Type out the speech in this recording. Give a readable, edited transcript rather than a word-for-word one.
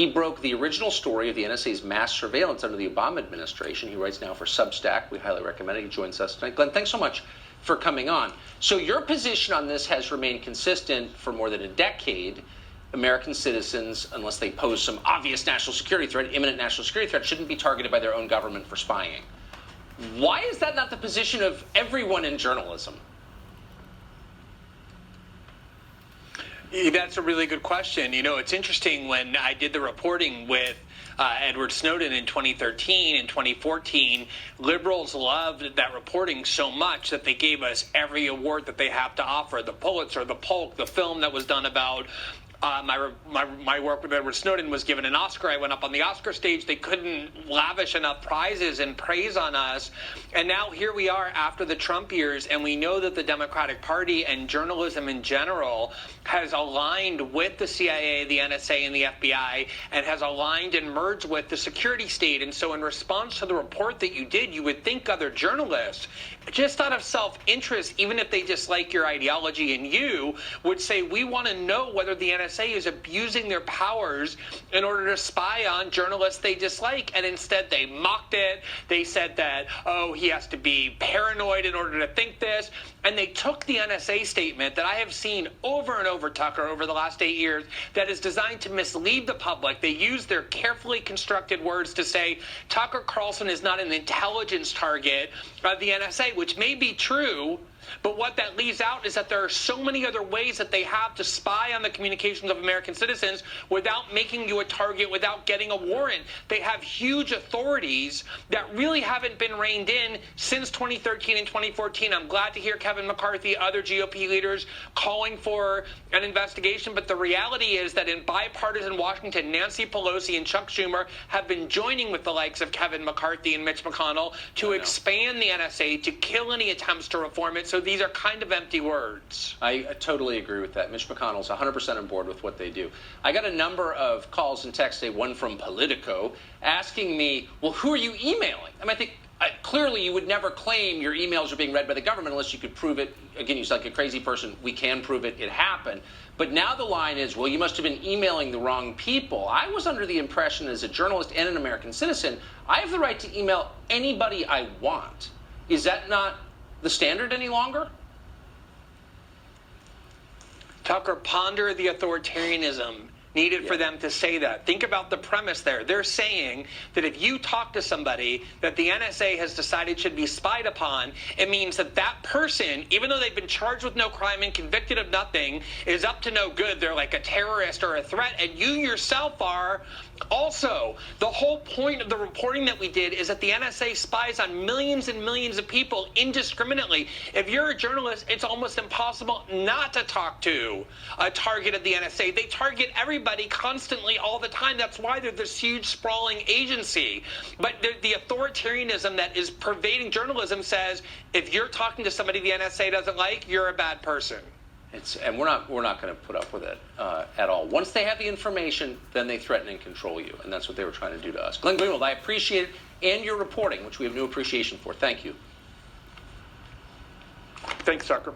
He broke the original story of the NSA's mass surveillance under the Obama administration. He writes now for Substack. We highly recommend it. He joins us tonight. Glenn, thanks so much for coming on. So your position on this has remained consistent for more than a decade. American citizens, unless they pose some obvious national security threat, imminent national security threat, shouldn't be targeted by their own government for spying. Why is that not the position of everyone in journalism? That's a really good question. You know, it's interesting, when I did the reporting with Edward Snowden in 2013 and 2014, liberals loved that reporting so much that they gave us every award that they have to offer. The Pulitzer, the Polk, the film that was done about my work with Edward Snowden was given an Oscar. I went up on the Oscar stage. They couldn't lavish enough prizes and praise on us. And now here we are after the Trump years, and we know that the Democratic Party and journalism in general has aligned with the CIA, the NSA, and the FBI, and has aligned and merged with the security state. And so in response to the report that you did, you would think other journalists, just out of self-interest, even if they dislike your ideology and you, would say, we want to know whether the NSA is abusing their powers in order to spy on journalists they dislike. And instead they mocked it. They said that, oh, he has to be paranoid in order to think this. And they took the NSA statement that I have seen over and over, Tucker, over the last 8 years, that is designed to mislead the public. They use their carefully constructed words to say Tucker Carlson is not an intelligence target of the NSA, which may be true. But what that leaves out is that there are so many other ways that they have to spy on the communications of American citizens without making you a target, without getting a warrant. They have huge authorities that really haven't been reined in since 2013 and 2014. I'm glad to hear Kevin McCarthy, other GOP leaders calling for an investigation. But the reality is that in bipartisan Washington, Nancy Pelosi and Chuck Schumer have been joining with the likes of Kevin McCarthy and Mitch McConnell to expand the NSA, to kill any attempts to reform it. So these are kind of empty words. I totally agree with that. Mitch McConnell's 100% on board with what they do. I got a number of calls and texts, one from Politico, asking me, well, who are you emailing? I mean, I think clearly you would never claim your emails are being read by the government unless you could prove it. Again, you sound like a crazy person. We can prove it. It happened. But now the line is, well, you must have been emailing the wrong people. I was under the impression as a journalist and an American citizen, I have the right to email anybody I want. Is that not the standard any longer? Tucker, ponder the authoritarianism needed for them to say that. Think about the premise there. They're saying that if you talk to somebody that the NSA has decided should be spied upon, it means that that person, even though they've been charged with no crime and convicted of nothing, is up to no good. They're like a terrorist or a threat, and you yourself are also. The whole point of the reporting that we did is that the NSA spies on millions and millions of people indiscriminately. If you're a journalist, it's almost impossible not to talk to a target of the NSA. They target everybody constantly all the time. That's why they're this huge sprawling agency. But the authoritarianism that is pervading journalism says if you're talking to somebody the NSA doesn't like, you're a bad person. And we're not going to put up with it at all. Once they have the information, then they threaten and control you, and that's what they were trying to do to us. Glenn Greenwald, I appreciate it, and your reporting, which we have new appreciation for. Thank you. Thanks, Tucker.